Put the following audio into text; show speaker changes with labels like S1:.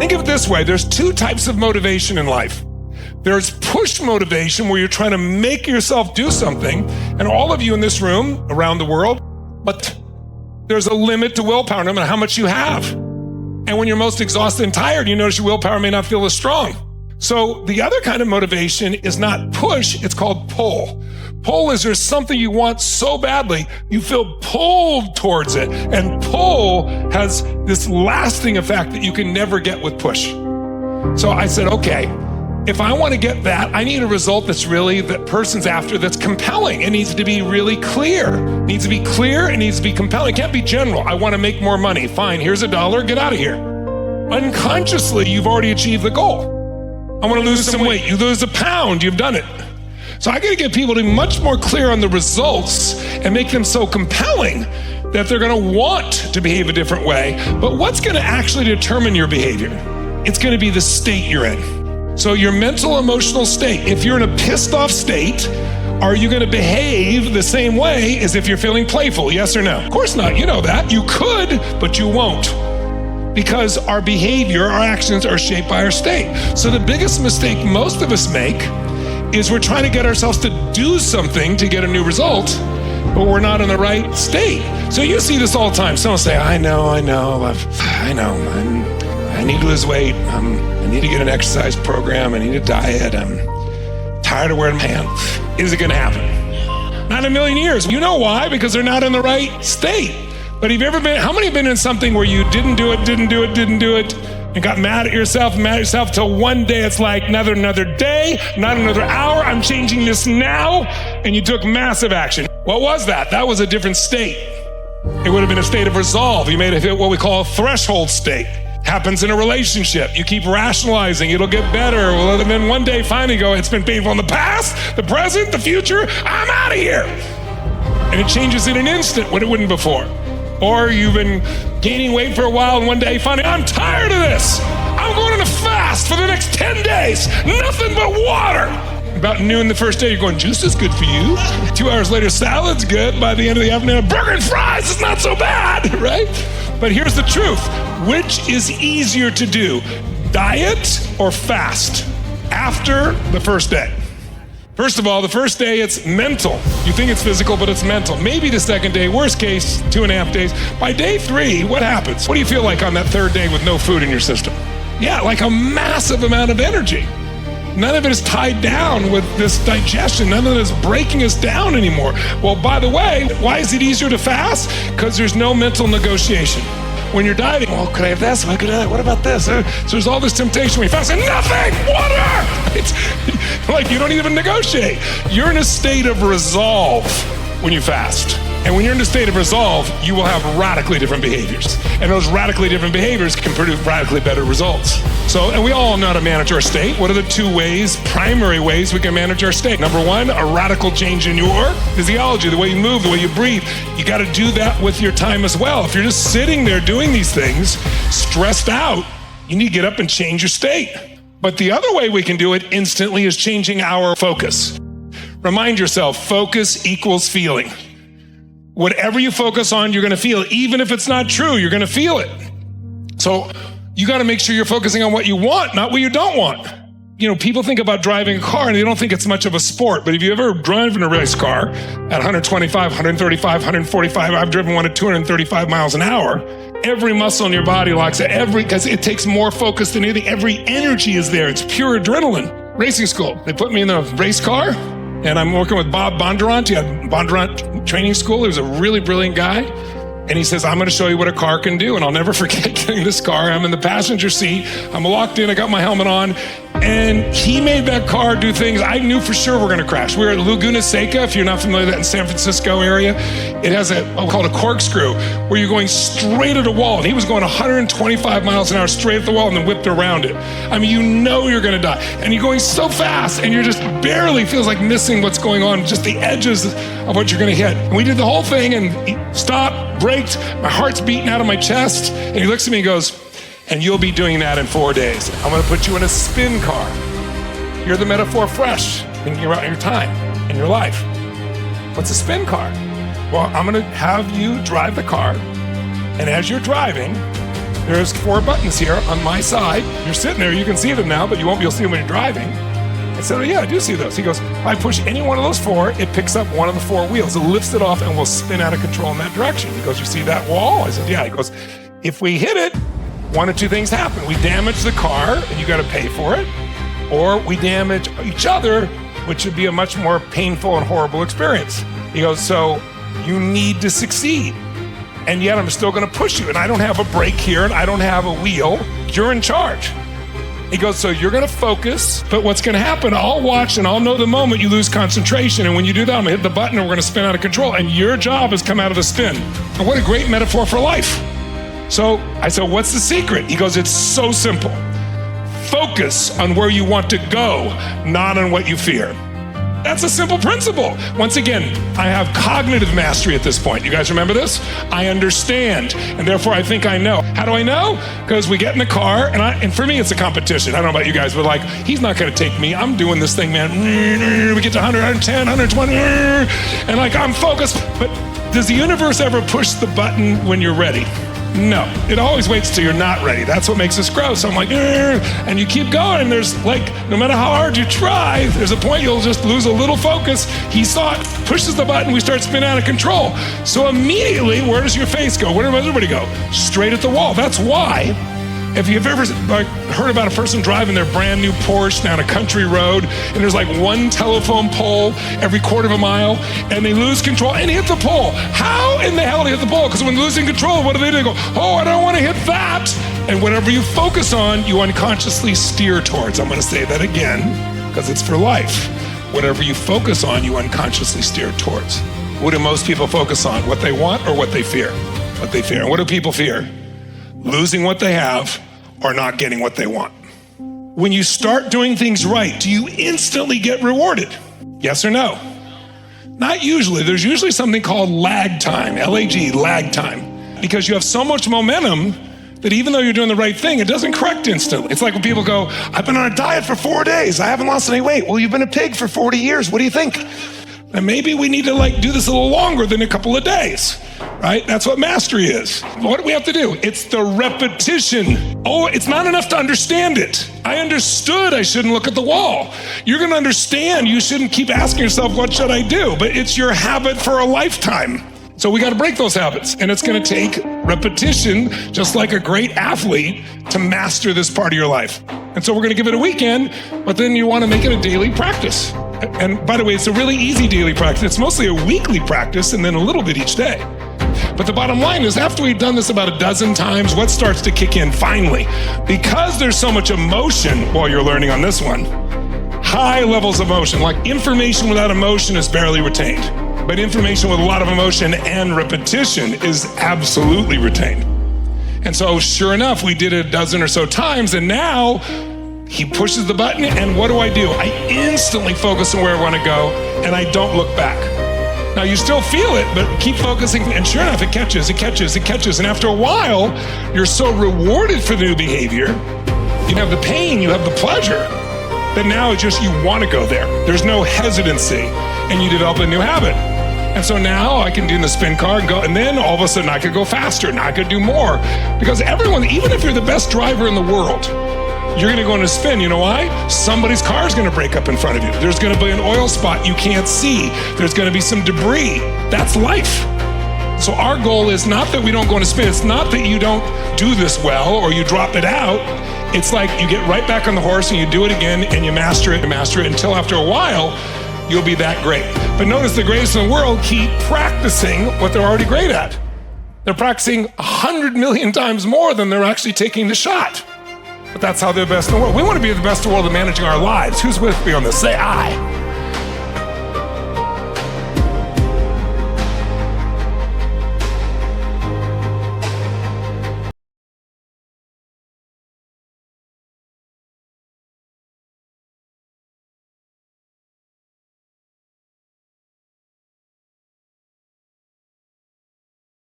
S1: Think of it this way. There's two types of motivation in life. There's push motivation, where you're trying to make yourself do something, and all of you in this room, around the world, but there's a limit to willpower, no matter how much you have. And when you're most exhausted and tired, you notice your willpower may not feel as strong. So the other kind of motivation is not push, it's called pull. Pull is there's something you want so badly, you feel pulled towards it. And pull has this lasting effect that you can never get with push. So I said, okay, if I want to get that, I need a result that's really that person's after, that's compelling. It needs to be really clear. It needs to be clear, it needs to be compelling. It can't be general. I want to make more money. Fine, here's $1, get out of here. Unconsciously, you've already achieved the goal. I want to lose some weight. You lose a pound, you've done it. So I got to get people to be much more clear on the results and make them so compelling that they're going to want to behave a different way. But what's going to actually determine your behavior? It's going to be the state you're in. So your mental, emotional state. If you're in a pissed off state, are you going to behave the same way as if you're feeling playful? Yes or no? Of course not. You know that. You could, but you won't. Because our behavior, our actions are shaped by our state. So the biggest mistake most of us make is we're trying to get ourselves to do something to get a new result, but we're not in the right state. So you see this all the time. Someone say, I know, I need to lose weight. I need to get an exercise program. I need a diet. I'm tired of wearing my pants. Is it gonna happen? Not in a million years. You know why? Because they're not in the right state. But have you ever been, how many have been in something where you didn't do it, and got mad at yourself till one day it's like another day, not another hour, I'm changing this now, and you took massive action. What was that? That was a different state. It would have been a state of resolve. You made it what we call a threshold state. Happens in a relationship. You keep rationalizing, it'll get better. Well, and then one day finally go, it's been painful in the past, the present, the future, I'm out of here. And it changes in an instant when it wouldn't before. Or you've been gaining weight for a while and one day finally, I'm tired of this. I'm going on a fast for the next 10 days. Nothing but water. About noon the first day, you're going, juice is good for you. 2 hours later, salad's good. By the end of the afternoon, burger and fries is not so bad, right? But here's the truth. Which is easier to do, diet or fast after the first day? First of all, the first day, it's mental. You think it's physical, but it's mental. Maybe the second day, worst case, 2.5 days. By day 3, what happens? What do you feel like on that third day with no food in your system? Yeah, like a massive amount of energy. None of it is tied down with this digestion. None of it is breaking us down anymore. Well, by the way, why is it easier to fast? Because there's no mental negotiation. When you're dieting, well, could I have this? What about this? So there's all this temptation when you fast, and nothing, water! It's like you don't even negotiate. You're in a state of resolve when you fast. And when you're in a state of resolve, you will have radically different behaviors. And those radically different behaviors can produce radically better results. So, and we all know how to manage our state. What are the two primary ways we can manage our state? Number one, a radical change in your physiology, the way you move, the way you breathe. You got to do that with your time as well. If you're just sitting there doing these things, stressed out, you need to get up and change your state. But the other way we can do it instantly is changing our focus. Remind yourself, focus equals feeling. Whatever you focus on, you're going to feel it. Even if it's not true, you're going to feel it. So you got to make sure you're focusing on what you want, not what you don't want. You know, people think about driving a car and they don't think it's much of a sport. But if you ever driven a race car at 125, 135, 145, I've driven one at 235 miles an hour. Every muscle in your body locks it. Because it takes more focus than anything. Every energy is there. It's pure adrenaline. Racing school. They put me in the race car. And I'm working with Bob Bondurant. He had Bondurant Training School. He was a really brilliant guy. And he says, I'm going to show you what a car can do. And I'll never forget getting this car. I'm in the passenger seat. I'm locked in. I got my helmet on. And he made that car do things I knew for sure we're going to crash. We were at Laguna Seca. If you're not familiar with that in San Francisco area, it has called a corkscrew where you're going straight at a wall. And he was going 125 miles an hour straight at the wall and then whipped around it. I mean, you know you're going to die. And you're going so fast and you're just barely feels like missing what's going on, just the edges of what you're going to hit. And we did the whole thing and he stopped, braked, my heart's beating out of my chest. And he looks at me and goes, and you'll be doing that in 4 days. I'm going to put you in a spin car. You're the metaphor fresh, thinking about your time and your life. What's a spin car? Well, I'm going to have you drive the car. And as you're driving, there's 4 buttons here on my side. You're sitting there, you can see them now, but you won't be able to see them when you're driving. I said, oh yeah, I do see those. He goes, if I push any one of those 4, it picks up one of the 4 wheels. It lifts it off and will spin out of control in that direction. He goes, you see that wall? I said, yeah. He goes, if we hit it, one of 2 things happen. We damage the car and you got to pay for it, or we damage each other, which would be a much more painful and horrible experience. He goes, so you need to succeed. And yet I'm still going to push you. And I don't have a brake here and I don't have a wheel. You're in charge. He goes, so you're going to focus, but what's going to happen, I'll watch and I'll know the moment you lose concentration. And when you do that, I'm going to hit the button and we're going to spin out of control. And your job is come out of the spin. And what a great metaphor for life. So I said, what's the secret? He goes, it's so simple. Focus on where you want to go, not on what you fear. That's a simple principle. Once again, I have cognitive mastery at this point. You guys remember this? I understand, and therefore I think I know. How do I know? Because we get in the car, and for me it's a competition. I don't know about you guys, but like, he's not gonna take me. I'm doing this thing, man. We get to 100, 110, 120, and like I'm focused. But does the universe ever push the button when you're ready? No, it always waits till you're not ready. That's what makes us grow. So I'm like, and you keep going. There's like, no matter how hard you try, there's a point you'll just lose a little focus. He saw it, pushes the button, we start spinning out of control. So immediately, where does your face go? Where does everybody go? Straight at the wall. That's why, if you've ever heard about a person driving their brand new Porsche down a country road, and there's like one telephone pole every quarter of a mile, and they lose control and hit the pole. How in the hell do they hit the pole? Because when losing control, what do? They go, oh, I don't want to hit that. And whatever you focus on, you unconsciously steer towards. I'm going to say that again, because it's for life. Whatever you focus on, you unconsciously steer towards. What do most people focus on? What they want or what they fear? What they fear. And what do people fear? Losing what they have or not getting what they want. When you start doing things right, do you instantly get rewarded? Yes or no? Not usually. There's usually something called lag time, L-A-G, lag time. Because you have so much momentum that even though you're doing the right thing, it doesn't correct instantly. It's like when people go, I've been on a diet for 4 days. I haven't lost any weight. Well, you've been a pig for 40 years. What do you think? And maybe we need to do this a little longer than a couple of days, right? That's what mastery is. What do we have to do? It's the repetition. Oh, it's not enough to understand it. I understood I shouldn't look at the wall. You're gonna understand you shouldn't keep asking yourself, what should I do? But it's your habit for a lifetime. So we gotta break those habits, and it's gonna take repetition, just like a great athlete, to master this part of your life. And so we're gonna give it a weekend, but then you wanna make it a daily practice. And by the way, it's a really easy daily practice. It's mostly a weekly practice and then a little bit each day. But the bottom line is, after we've done this about a dozen times, what starts to kick in finally? Because there's so much emotion while you're learning on this one, high levels of emotion, like information without emotion is barely retained. But information with a lot of emotion and repetition is absolutely retained. And so sure enough, we did it a dozen or so times, and now he pushes the button, and what do? I instantly focus on where I want to go, and I don't look back. Now you still feel it, but keep focusing, and sure enough, it catches. And after a while, you're so rewarded for the new behavior. You have the pain, you have the pleasure, that now it's just you want to go there. There's no hesitancy, and you develop a new habit. And so now I can do the spin car and go, and then all of a sudden I could go faster, and I could do more. Because everyone, even if you're the best driver in the world, you're gonna go in a spin. You know why? Somebody's car is gonna break up in front of you. There's gonna be an oil spot you can't see. There's gonna be some debris. That's life. So our goal is not that we don't go in a spin. It's not that you don't do this well or you drop it out. It's like you get right back on the horse and you do it again and you master it until after a while, you'll be that great. But notice the greatest in the world keep practicing what they're already great at. They're practicing 100 million times more than they're actually taking the shot. But that's how they're best in the world. We want to be the best in the world at managing our lives. Who's with me on this? Say aye.